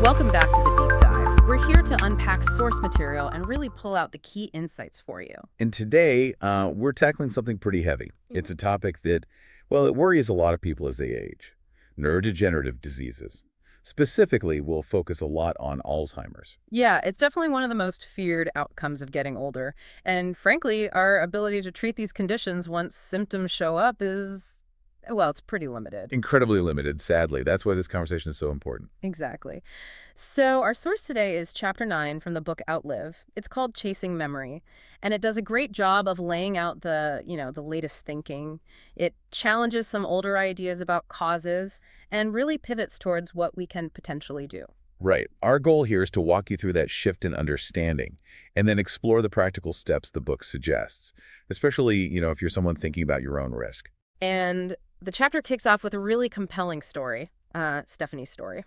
Welcome back to the Deep Dive. We're here to unpack source material and really pull out the key insights for you. And today, we're tackling something pretty heavy. It's a topic that, well, it worries a lot of people as they age. Neurodegenerative diseases. Specifically, we'll focus a lot on Alzheimer's. Yeah, it's definitely one of the most feared outcomes of getting older. And frankly, our ability to treat these conditions once symptoms show up is, well, it's pretty limited. Incredibly limited, sadly. That's why this conversation is so important. Exactly. So our source today is Chapter 9 from the book Outlive. It's called Chasing Memory, and it does a great job of laying out the latest thinking. It challenges some older ideas about causes and really pivots towards what we can potentially do. Right. Our goal here is to walk you through that shift in understanding and then explore the practical steps the book suggests, especially, if you're someone thinking about your own risk. And the chapter kicks off with a really compelling story, Stephanie's story.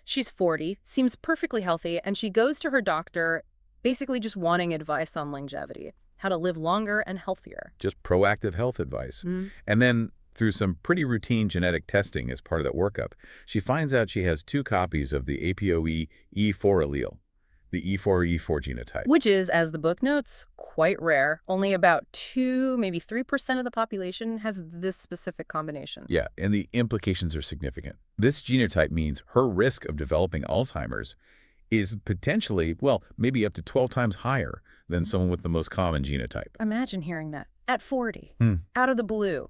She's 40, seems perfectly healthy, and she goes to her doctor basically just wanting advice on longevity, how to live longer and healthier. Just proactive health advice. And then through some pretty routine genetic testing as part of that workup, she finds out she has 2 copies of the APOE E4 allele, the E4 genotype. Which is, as the book notes, quite rare. Only about 2, maybe 3% of the population has this specific combination. Yeah, and the implications are significant. This genotype means her risk of developing Alzheimer's is potentially, well, maybe up to 12 times higher than someone with the most common genotype. Imagine hearing that at 40, out of the blue.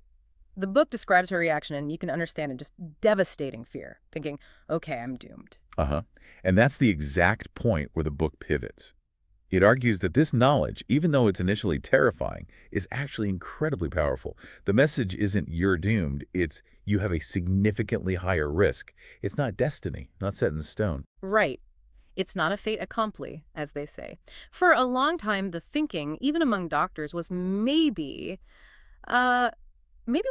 The book describes her reaction, and you can understand it, just devastating fear, thinking, okay, I'm doomed. And that's the exact point where the book pivots. It argues that this knowledge, even though it's initially terrifying, is actually incredibly powerful. The message isn't you're doomed, it's you have a significantly higher risk. It's not destiny, not set in stone. Right. It's not a fait accompli, as they say. For a long time, the thinking, even among doctors, was maybe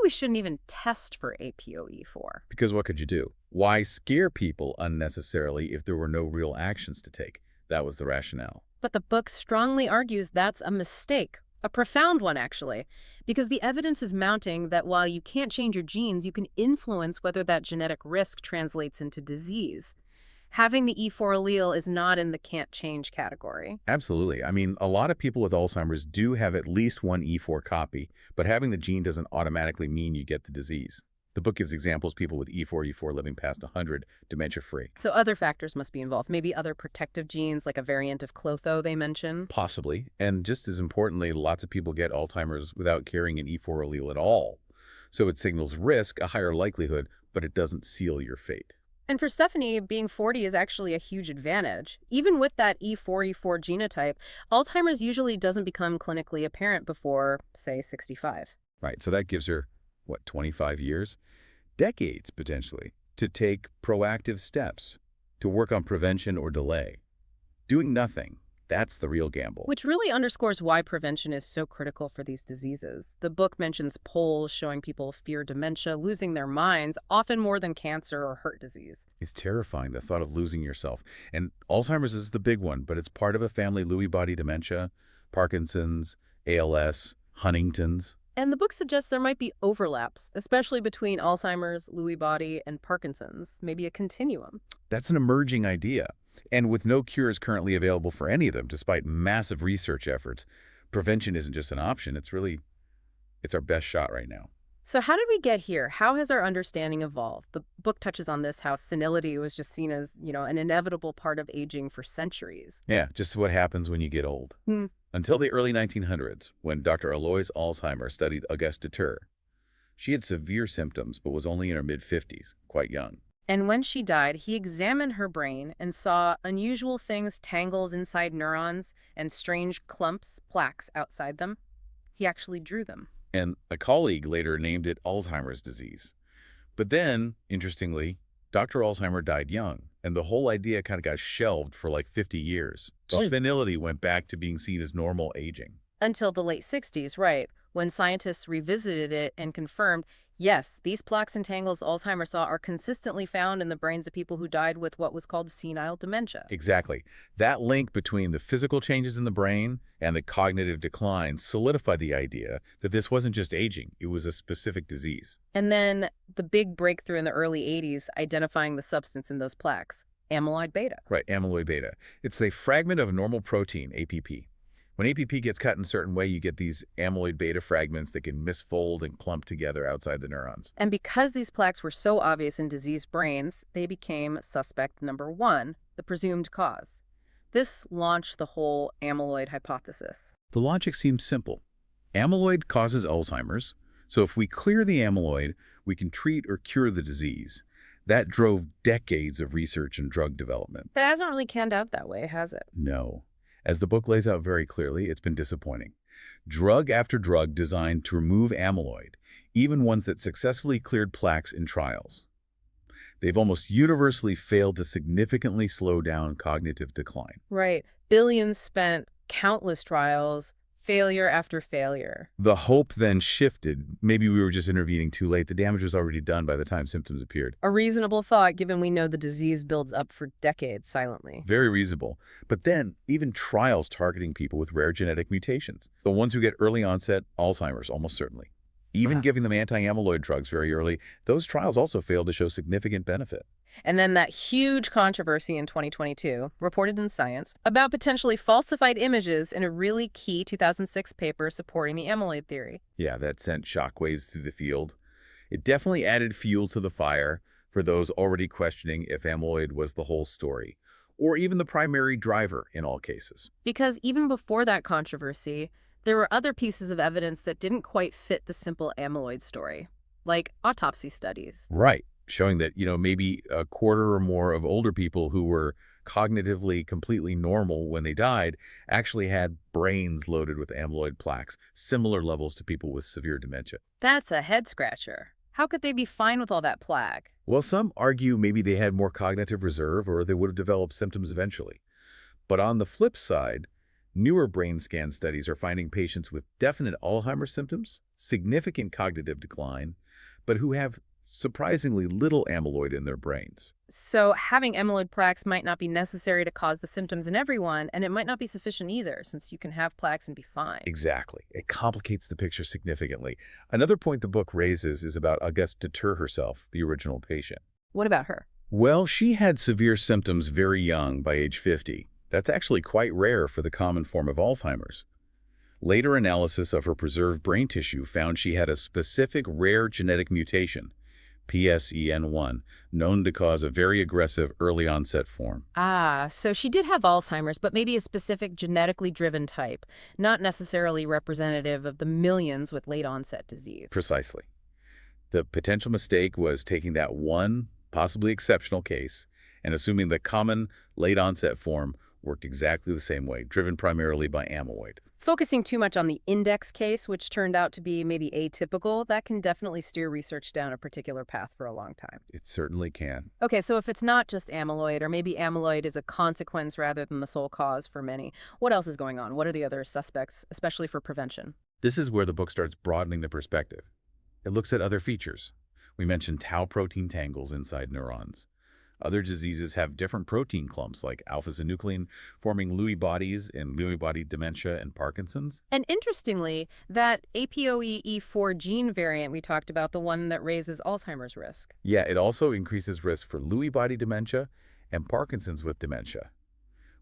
we shouldn't even test for APOE4. Because what could you do? Why scare people unnecessarily if there were no real actions to take? That was the rationale. But the book strongly argues that's a mistake, a profound one, actually, because the evidence is mounting that while you can't change your genes, you can influence whether that genetic risk translates into disease. Having the E4 allele is not in the can't change category. Absolutely. I mean, a lot of people with Alzheimer's do have at least one E4 copy, but having the gene doesn't automatically mean you get the disease. The book gives examples people with E4 living past 100, dementia-free. So other factors must be involved, maybe other protective genes like a variant of Klotho they mention? Possibly. And just as importantly, lots of people get Alzheimer's without carrying an E4 allele at all. So it signals risk, a higher likelihood, but it doesn't seal your fate. And for Stephanie, being 40 is actually a huge advantage. Even with that E4 genotype, Alzheimer's usually doesn't become clinically apparent before, say, 65. Right, so that gives her, 25 years? Decades, potentially, to take proactive steps, to work on prevention or delay. Doing nothing, that's the real gamble. Which really underscores why prevention is so critical for these diseases. The book mentions polls showing people fear dementia, losing their minds, often more than cancer or heart disease. It's terrifying, the thought of losing yourself. And Alzheimer's is the big one, but it's part of a family Lewy body dementia, Parkinson's, ALS, Huntington's. And the book suggests there might be overlaps, especially between Alzheimer's, Lewy body, and Parkinson's, maybe a continuum. That's an emerging idea. And with no cures currently available for any of them, despite massive research efforts, prevention isn't just an option. It's our best shot right now. So how did we get here? How has our understanding evolved? The book touches on this, how senility was just seen as, an inevitable part of aging for centuries. Yeah, just what happens when you get old. Until the early 1900s, when Dr. Alois Alzheimer studied Auguste Deter. She had severe symptoms, but was only in her mid-50s, quite young. And when she died, he examined her brain and saw unusual things, tangles inside neurons, and strange clumps, plaques outside them. He actually drew them. And a colleague later named it Alzheimer's disease. But then, interestingly, Dr. Alzheimer died young, and the whole idea kind of got shelved for like 50 years. Senility went back to being seen as normal aging. Until the late 60s, right, when scientists revisited it and confirmed, yes, these plaques and tangles Alzheimer saw are consistently found in the brains of people who died with what was called senile dementia. Exactly. That link between the physical changes in the brain and the cognitive decline solidified the idea that this wasn't just aging, it was a specific disease. And then the big breakthrough in the early 80s, identifying the substance in those plaques. Amyloid beta. Right, amyloid beta. It's a fragment of a normal protein, APP. When APP gets cut in a certain way, you get these amyloid beta fragments that can misfold and clump together outside the neurons. And because these plaques were so obvious in diseased brains, they became suspect number one, the presumed cause. This launched the whole amyloid hypothesis. The logic seems simple. Amyloid causes Alzheimer's, so if we clear the amyloid, we can treat or cure the disease. That drove decades of research and drug development. That hasn't really panned out that way, has it? No. As the book lays out very clearly, it's been disappointing. Drug after drug designed to remove amyloid, even ones that successfully cleared plaques in trials. They've almost universally failed to significantly slow down cognitive decline. Right. Billions spent, countless trials, failure after failure. The hope then shifted. Maybe we were just intervening too late. The damage was already done by the time symptoms appeared. A reasonable thought, given we know the disease builds up for decades silently. Very reasonable. But then, even trials targeting people with rare genetic mutations, the ones who get early onset Alzheimer's, almost certainly. Even giving them anti-amyloid drugs very early, those trials also failed to show significant benefit. And then that huge controversy in 2022, reported in Science, about potentially falsified images in a really key 2006 paper supporting the amyloid theory. Yeah, that sent shockwaves through the field. It definitely added fuel to the fire for those already questioning if amyloid was the whole story, or even the primary driver in all cases. Because even before that controversy, there were other pieces of evidence that didn't quite fit the simple amyloid story, like autopsy studies. Right. Showing that, maybe a quarter or more of older people who were cognitively completely normal when they died actually had brains loaded with amyloid plaques, similar levels to people with severe dementia. That's a head-scratcher. How could they be fine with all that plaque? Well, some argue maybe they had more cognitive reserve or they would have developed symptoms eventually. But on the flip side, newer brain scan studies are finding patients with definite Alzheimer's symptoms, significant cognitive decline, but who have surprisingly little amyloid in their brains. So having amyloid plaques might not be necessary to cause the symptoms in everyone, and it might not be sufficient either, since you can have plaques and be fine. Exactly. It complicates the picture significantly. Another point the book raises is about Auguste Deter herself, the original patient. What about her? Well, she had severe symptoms very young, by age 50. That's actually quite rare for the common form of Alzheimer's. Later analysis of her preserved brain tissue found she had a specific rare genetic mutation, PSEN1, known to cause a very aggressive early-onset form. Ah, so she did have Alzheimer's, but maybe a specific genetically driven type, not necessarily representative of the millions with late-onset disease. Precisely. The potential mistake was taking that one, possibly exceptional case and assuming the common late-onset form worked exactly the same way, driven primarily by amyloid. Focusing too much on the index case, which turned out to be maybe atypical, that can definitely steer research down a particular path for a long time. It certainly can. Okay, so if it's not just amyloid, or maybe amyloid is a consequence rather than the sole cause for many, what else is going on? What are the other suspects, especially for prevention? This is where the book starts broadening the perspective. It looks at other features. We mentioned tau protein tangles inside neurons. Other diseases have different protein clumps, like alpha-synuclein, forming Lewy bodies in Lewy body dementia and Parkinson's. And interestingly, that APOE4 gene variant we talked about, the one that raises Alzheimer's risk. Yeah, it also increases risk for Lewy body dementia and Parkinson's with dementia,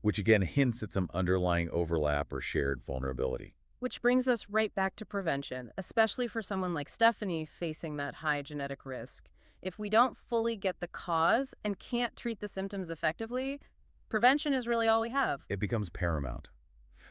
which again hints at some underlying overlap or shared vulnerability. Which brings us right back to prevention, especially for someone like Stephanie facing that high genetic risk. If we don't fully get the cause and can't treat the symptoms effectively, prevention is really all we have. It becomes paramount.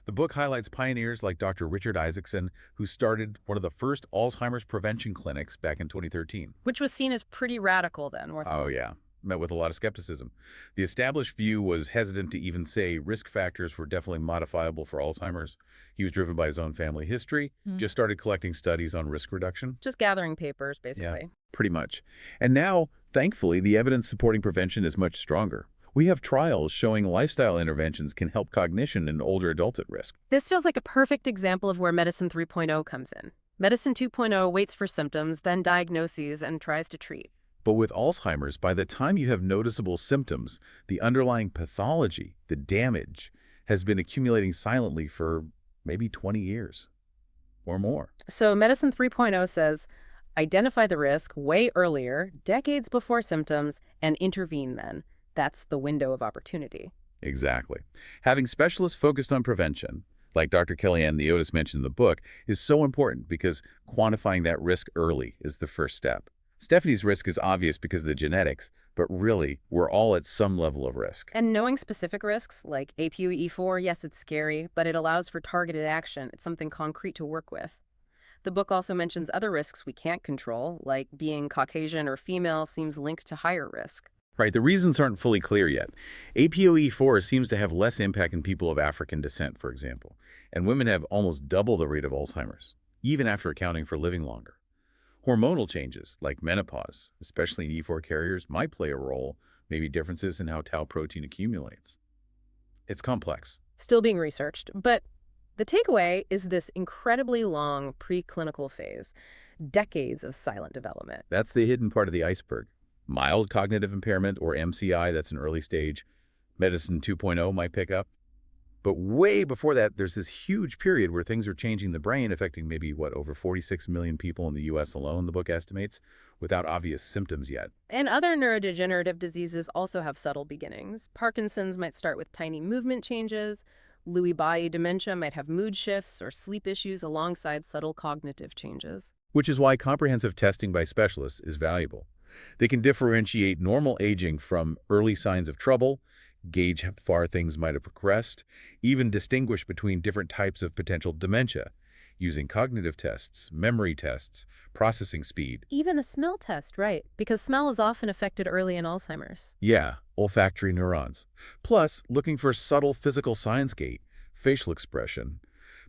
The book highlights pioneers like Dr. Richard Isaacson, who started one of the first Alzheimer's prevention clinics back in 2013. Which was seen as pretty radical then, wasn't it? Oh, yeah. Met with a lot of skepticism. The established view was hesitant to even say risk factors were definitely modifiable for Alzheimer's. He was driven by his own family history, just started collecting studies on risk reduction. Just gathering papers, basically. Yeah, pretty much. And now, thankfully, the evidence supporting prevention is much stronger. We have trials showing lifestyle interventions can help cognition in older adults at risk. This feels like a perfect example of where Medicine 3.0 comes in. Medicine 2.0 waits for symptoms, then diagnoses, and tries to treat. But with Alzheimer's, by the time you have noticeable symptoms, the underlying pathology, the damage, has been accumulating silently for maybe 20 years or more. So Medicine 3.0 says, identify the risk way earlier, decades before symptoms, and intervene then. That's the window of opportunity. Exactly. Having specialists focused on prevention, like Dr. Kellyanne the Otis mentioned in the book, is so important because quantifying that risk early is the first step. Stephanie's risk is obvious because of the genetics, but really, we're all at some level of risk. And knowing specific risks, like APOE4, yes, it's scary, but it allows for targeted action. It's something concrete to work with. The book also mentions other risks we can't control, like being Caucasian or female seems linked to higher risk. Right, the reasons aren't fully clear yet. APOE4 seems to have less impact in people of African descent, for example, and women have almost double the rate of Alzheimer's, even after accounting for living longer. Hormonal changes, like menopause, especially in E4 carriers, might play a role, maybe differences in how tau protein accumulates. It's complex. Still being researched, but the takeaway is this incredibly long preclinical phase, decades of silent development. That's the hidden part of the iceberg. Mild cognitive impairment, or MCI, that's an early stage. Medicine 2.0 might pick up. But way before that, there's this huge period where things are changing the brain, affecting maybe, over 46 million people in the U.S. alone, the book estimates, without obvious symptoms yet. And other neurodegenerative diseases also have subtle beginnings. Parkinson's might start with tiny movement changes. Lewy body dementia might have mood shifts or sleep issues alongside subtle cognitive changes. Which is why comprehensive testing by specialists is valuable. They can differentiate normal aging from early signs of trouble, gauge how far things might have progressed, even distinguish between different types of potential dementia, using cognitive tests, memory tests, processing speed. Even a smell test, right? Because smell is often affected early in Alzheimer's. Yeah, olfactory neurons. Plus, looking for subtle physical signs gait, facial expression.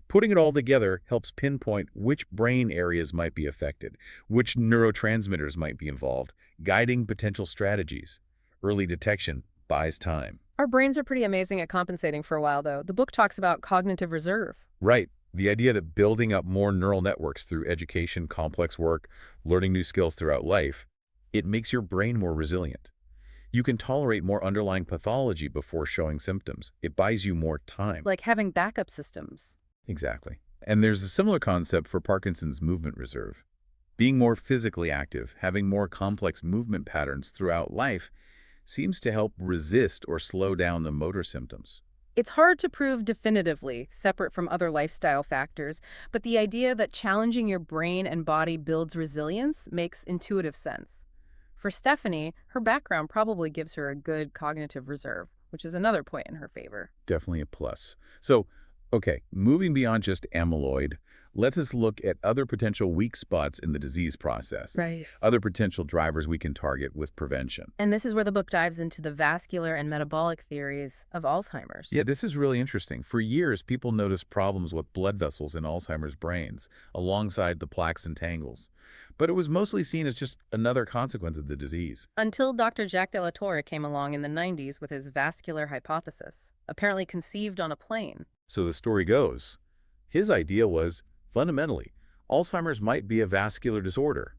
Putting it all together helps pinpoint which brain areas might be affected, which neurotransmitters might be involved, guiding potential strategies. Early detection buys time. Our brains are pretty amazing at compensating for a while, though. The book talks about cognitive reserve. Right. The idea that building up more neural networks through education, complex work, learning new skills throughout life, it makes your brain more resilient. You can tolerate more underlying pathology before showing symptoms. It buys you more time. Like having backup systems. Exactly. And there's a similar concept for Parkinson's movement reserve. Being more physically active, having more complex movement patterns throughout life, seems to help resist or slow down the motor symptoms. It's hard to prove definitively, separate from other lifestyle factors, but the idea that challenging your brain and body builds resilience makes intuitive sense. For Stephanie, her background probably gives her a good cognitive reserve, which is another point in her favor. Definitely a plus. So, okay, moving beyond just amyloid, let's look at other potential weak spots in the disease process. Right. Other potential drivers we can target with prevention. And this is where the book dives into the vascular and metabolic theories of Alzheimer's. Yeah, this is really interesting. For years, people noticed problems with blood vessels in Alzheimer's brains, alongside the plaques and tangles. But it was mostly seen as just another consequence of the disease. Until Dr. Jacques de la Torre came along in the 90s with his vascular hypothesis, apparently conceived on a plane. So the story goes, his idea was, fundamentally, Alzheimer's might be a vascular disorder.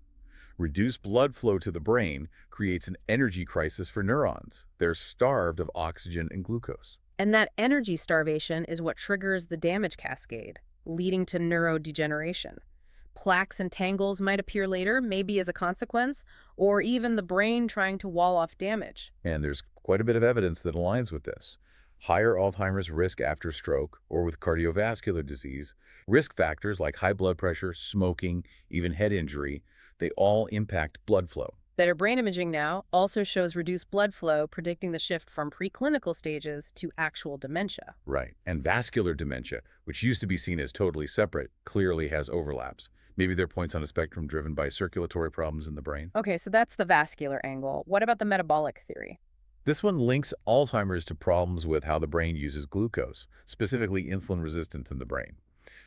Reduced blood flow to the brain creates an energy crisis for neurons. They're starved of oxygen and glucose. And that energy starvation is what triggers the damage cascade, leading to neurodegeneration. Plaques and tangles might appear later, maybe as a consequence, or even the brain trying to wall off damage. And there's quite a bit of evidence that aligns with this. Higher Alzheimer's risk after stroke or with cardiovascular disease, risk factors like high blood pressure, smoking, even head injury, they all impact blood flow. Better brain imaging now also shows reduced blood flow, predicting the shift from preclinical stages to actual dementia. Right. And vascular dementia, which used to be seen as totally separate, clearly has overlaps. Maybe they're points on a spectrum driven by circulatory problems in the brain. Okay, so that's the vascular angle. What about the metabolic theory? This one links Alzheimer's to problems with how the brain uses glucose, specifically insulin resistance in the brain.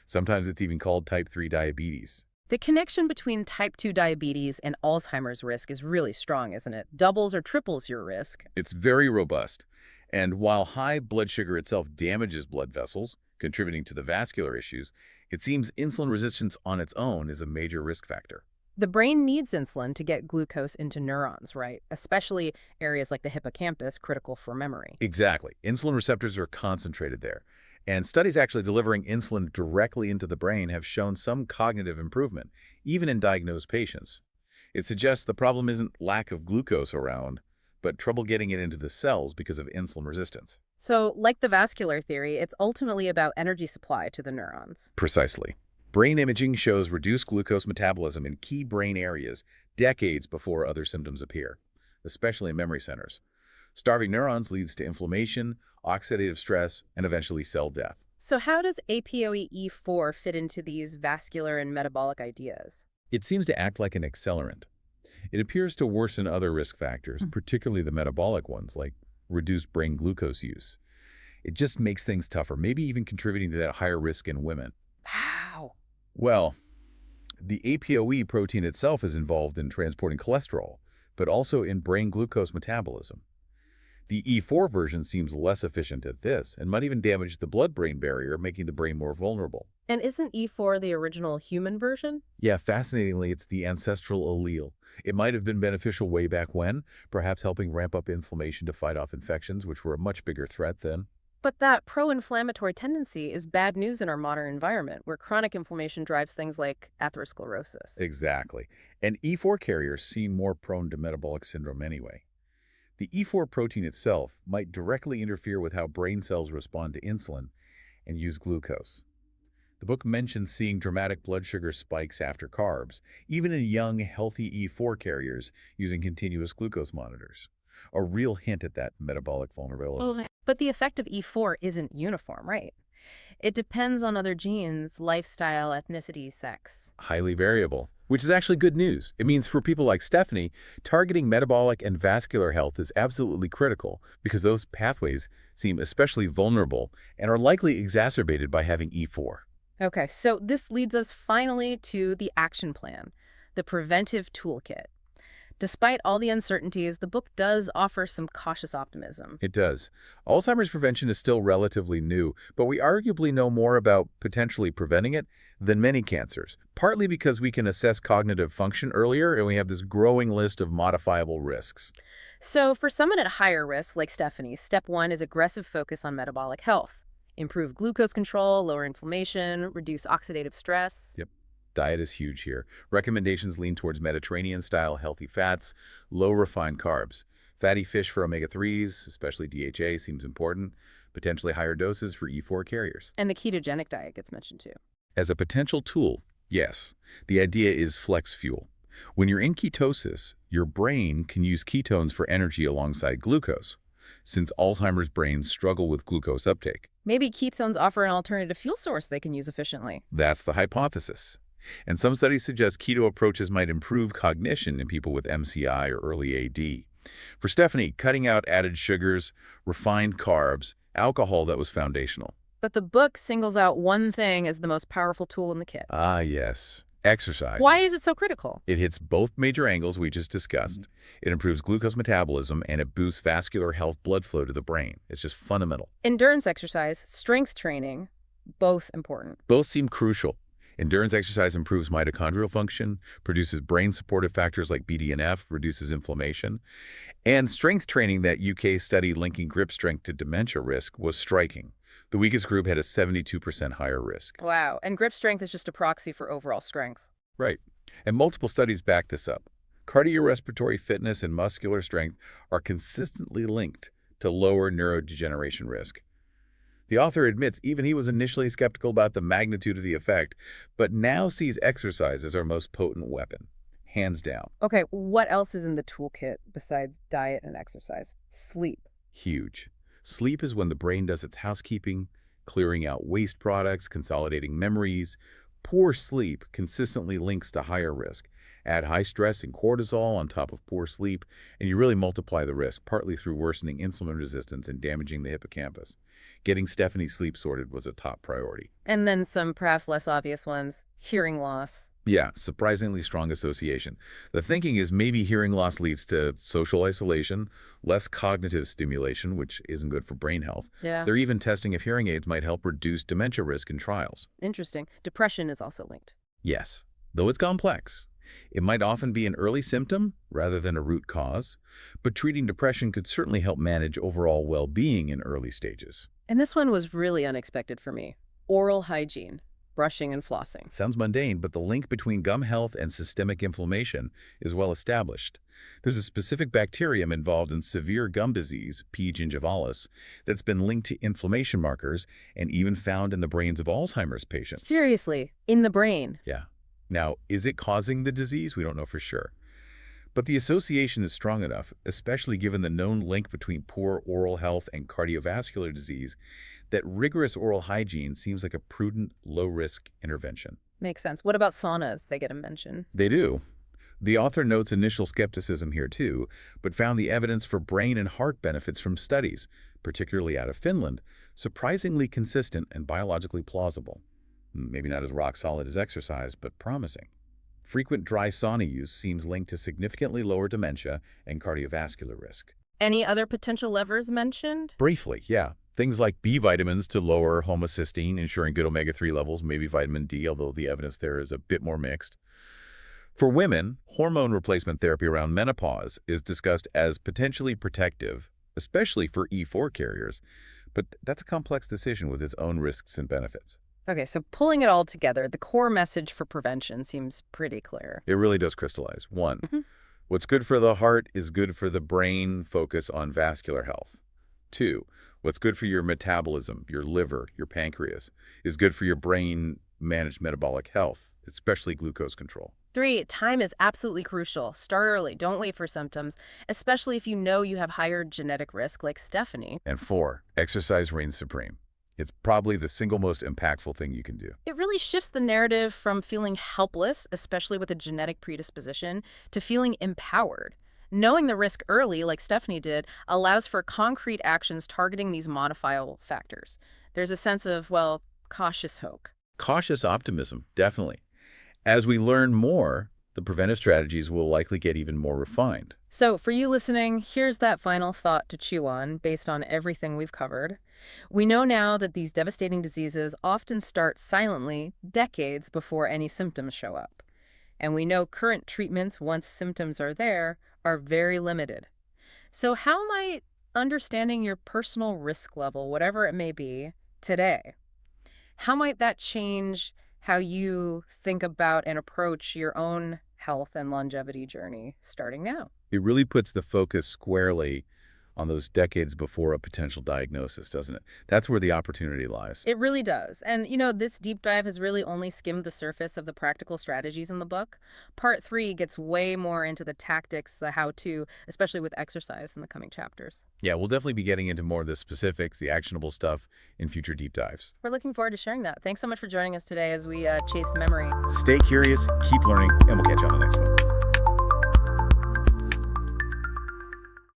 Sometimes it's even called type 3 diabetes. The connection between type 2 diabetes and Alzheimer's risk is really strong, isn't it? Doubles or triples your risk. It's very robust. And while high blood sugar itself damages blood vessels, contributing to the vascular issues, it seems insulin resistance on its own is a major risk factor. The brain needs insulin to get glucose into neurons, right? Especially areas like the hippocampus, critical for memory. Exactly. Insulin receptors are concentrated there. And studies actually delivering insulin directly into the brain have shown some cognitive improvement, even in diagnosed patients. It suggests the problem isn't lack of glucose around, but trouble getting it into the cells because of insulin resistance. So, like the vascular theory, it's ultimately about energy supply to the neurons. Precisely. Brain imaging shows reduced glucose metabolism in key brain areas decades before other symptoms appear, especially in memory centers. Starving neurons leads to inflammation, oxidative stress, and eventually cell death. So how does ApoE4 fit into these vascular and metabolic ideas? It seems to act like an accelerant. It appears to worsen other risk factors, particularly the metabolic ones, like reduced brain glucose use. It just makes things tougher, maybe even contributing to that higher risk in women. How? Well, the ApoE protein itself is involved in transporting cholesterol, but also in brain glucose metabolism. The E4 version seems less efficient at this and might even damage the blood-brain barrier, making the brain more vulnerable. And isn't E4 the original human version? Yeah, fascinatingly, it's the ancestral allele. It might have been beneficial way back when, perhaps helping ramp up inflammation to fight off infections, which were a much bigger threat then. But that pro-inflammatory tendency is bad news in our modern environment, where chronic inflammation drives things like atherosclerosis. Exactly. And E4 carriers seem more prone to metabolic syndrome anyway. The E4 protein itself might directly interfere with how brain cells respond to insulin and use glucose. The book mentions seeing dramatic blood sugar spikes after carbs, even in young, healthy E4 carriers using continuous glucose monitors. A real hint at that metabolic vulnerability. Okay. But the effect of E4 isn't uniform, right? It depends on other genes, lifestyle, ethnicity, sex. Highly variable, which is actually good news. It means for people like Stephanie, targeting metabolic and vascular health is absolutely critical because those pathways seem especially vulnerable and are likely exacerbated by having E4. Okay, so this leads us finally to the action plan, the preventive toolkit. Despite all the uncertainties, the book does offer some cautious optimism. It does. Alzheimer's prevention is still relatively new, but we arguably know more about potentially preventing it than many cancers, partly because we can assess cognitive function earlier and we have this growing list of modifiable risks. So for someone at higher risk, like Stephanie, step one is aggressive focus on metabolic health. Improve glucose control, lower inflammation, reduce oxidative stress. Yep. Diet is huge here. Recommendations lean towards Mediterranean-style healthy fats, low refined carbs. Fatty fish for omega-3s, especially DHA, seems important. Potentially higher doses for E4 carriers. And the ketogenic diet gets mentioned too. As a potential tool, yes. The idea is flex fuel. When you're in ketosis, your brain can use ketones for energy alongside glucose, since Alzheimer's brains struggle with glucose uptake. Maybe ketones offer an alternative fuel source they can use efficiently. That's the hypothesis. And some studies suggest keto approaches might improve cognition in people with MCI or early AD. For Stephanie, cutting out added sugars, refined carbs, alcohol that was foundational. But the book singles out one thing as the most powerful tool in the kit. Ah, yes. Exercise. Why is it so critical? It hits both major angles we just discussed. It improves glucose metabolism and it boosts vascular health blood flow to the brain. It's just fundamental. Endurance exercise, strength training, both important. Both seem crucial. Endurance exercise improves mitochondrial function, produces brain supportive factors like BDNF, reduces inflammation. And strength training, that UK study linking grip strength to dementia risk, was striking. The weakest group had a 72% higher risk. Wow, and grip strength is just a proxy for overall strength. Right. And multiple studies back this up. Cardiorespiratory fitness and muscular strength are consistently linked to lower neurodegeneration risk. The author admits even he was initially skeptical about the magnitude of the effect, but now sees exercise as our most potent weapon, hands down. Okay, what else is in the toolkit besides diet and exercise? Sleep. Huge. Sleep is when the brain does its housekeeping, clearing out waste products, consolidating memories. Poor sleep consistently links to higher risk. Add high stress and cortisol on top of poor sleep, and you really multiply the risk, partly through worsening insulin resistance and damaging the hippocampus. Getting Stephanie's sleep sorted was a top priority. And then some perhaps less obvious ones. Hearing loss. Yeah, surprisingly strong association. The thinking is maybe hearing loss leads to social isolation, less cognitive stimulation, which isn't good for brain health. Yeah. They're even testing if hearing aids might help reduce dementia risk in trials. Interesting. Depression is also linked. Yes, though it's complex. It might often be an early symptom rather than a root cause, but treating depression could certainly help manage overall well-being in early stages. And this one was really unexpected for me. Oral hygiene. brushing and flossing. Sounds mundane, but the link between gum health and systemic inflammation is well established. There's a specific bacterium involved in severe gum disease, P. gingivalis, that's been linked to inflammation markers and even found in the brains of Alzheimer's patients. Seriously, in the brain. Yeah. Now, is it causing the disease? We don't know for sure. But the association is strong enough, especially given the known link between poor oral health and cardiovascular disease, that rigorous oral hygiene seems like a prudent, low-risk intervention. Makes sense. What about saunas? They get a mention. They do. The author notes initial skepticism here too, but found the evidence for brain and heart benefits from studies, particularly out of Finland, surprisingly consistent and biologically plausible. Maybe not as rock-solid as exercise, but promising. Frequent dry sauna use seems linked to significantly lower dementia and cardiovascular risk. Any other potential levers mentioned? Briefly, yeah. Things like B vitamins to lower homocysteine, ensuring good omega-3 levels, maybe vitamin D, although the evidence there is a bit more mixed. For women, hormone replacement therapy around menopause is discussed as potentially protective, especially for E4 carriers, but that's a complex decision with its own risks and benefits. Okay, so pulling it all together, the core message for prevention seems pretty clear. It really does crystallize. One, what's good for the heart is good for the brain, focus on vascular health. Two, what's good for your metabolism, your liver, your pancreas, is good for your brain, manage metabolic health, especially glucose control. 3, time is absolutely crucial. Start early. Don't wait for symptoms, especially if you know you have higher genetic risk like Stephanie. And 4, exercise reigns supreme. It's probably the single most impactful thing you can do. It really shifts the narrative from feeling helpless, especially with a genetic predisposition, to feeling empowered. Knowing the risk early, like Stephanie did, allows for concrete actions targeting these modifiable factors. There's a sense of, well, cautious hope. Cautious optimism, definitely. As we learn more, the preventive strategies will likely get even more refined. So for you listening, here's that final thought to chew on based on everything we've covered. We know now that these devastating diseases often start silently decades before any symptoms show up. And we know current treatments, once symptoms are there, are very limited. So how might understanding your personal risk level, whatever it may be, today, how might that change how you think about and approach your own health and longevity journey starting now? It really puts the focus squarely on those decades before a potential diagnosis, doesn't it? That's where the opportunity lies. It really does. And, this deep dive has really only skimmed the surface of the practical strategies in the book. Part 3 gets way more into the tactics, the how-to, especially with exercise in the coming chapters. Yeah, we'll definitely be getting into more of the specifics, the actionable stuff in future deep dives. We're looking forward to sharing that. Thanks so much for joining us today as we chase memory. Stay curious, keep learning, and we'll catch you on the next one.